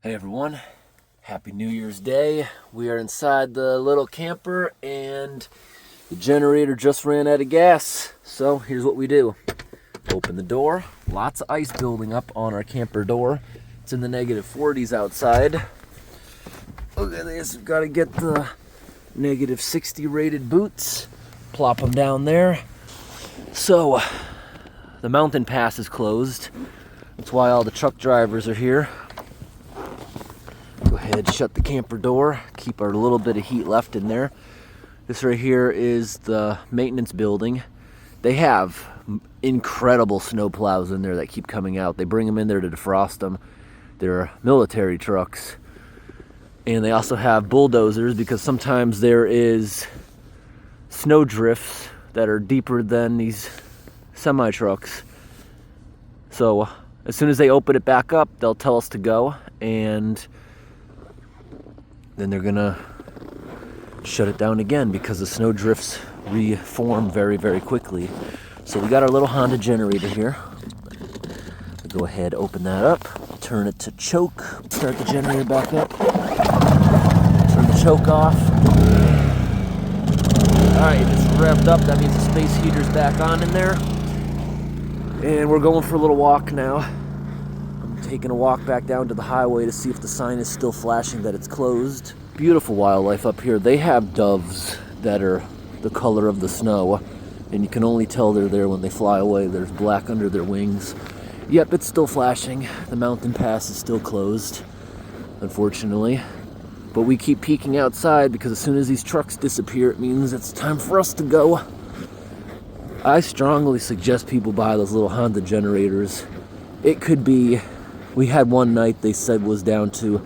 Hey everyone, happy New Year's Day. We are inside the little camper and the generator just ran out of gas. So here's what we do. Open the door, lots of ice building up on our camper door. It's in the -40s outside. Look at this, we've got to get the -60 rated boots, plop them down there. So the mountain pass is closed. That's why all the truck drivers are here. Go ahead, shut the camper door, keep our little bit of heat left in there. This right here is the maintenance building. They have incredible snow plows in there that keep coming out. They bring them in there to defrost them. They're military trucks. And they also have bulldozers because sometimes there is snow drifts that are deeper than these semi-trucks. So as soon as they open it back up, they'll tell us to go, and then they're gonna shut it down again because the snow drifts reform very, very quickly. So we got our little Honda generator here. We'll go ahead, open that up, turn it to choke, start the generator back up, turn the choke off. All right, it's revved up. That means the space heater's back on in there. And we're going for a little walk now. I'm taking a walk back down to the highway to see if the sign is still flashing that it's closed. Beautiful wildlife up here. They have doves that are the color of the snow, and you can only tell they're there when they fly away. There's black under their wings. Yep, it's still flashing. The mountain pass is still closed, unfortunately. But we keep peeking outside because as soon as these trucks disappear, it means it's time for us to go. I strongly suggest people buy those little Honda generators. It could be, we had one night they said was down to,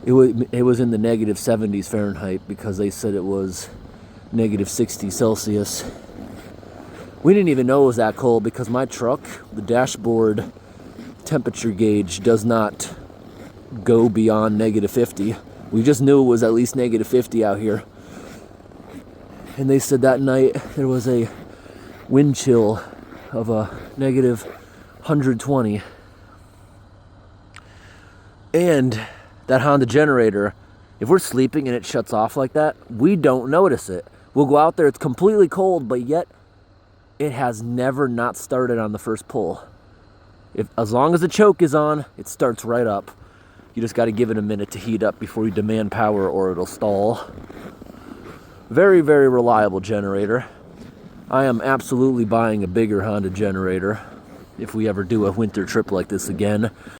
it was in the -70s Fahrenheit because they said it was -60 Celsius. We didn't even know it was that cold because my truck, the dashboard temperature gauge does not go beyond -50. We just knew it was at least -50 out here. And they said that night there was a wind chill of a -120. And that Honda generator, if we're sleeping and it shuts off like that, we don't notice it. We'll go out there, it's completely cold, but yet it has never not started on the first pull. As long as the choke is on, it starts right up. You just got to give it a minute to heat up before you demand power or it'll stall. Very, very reliable generator. I am absolutely buying a bigger Honda generator if we ever do a winter trip like this again.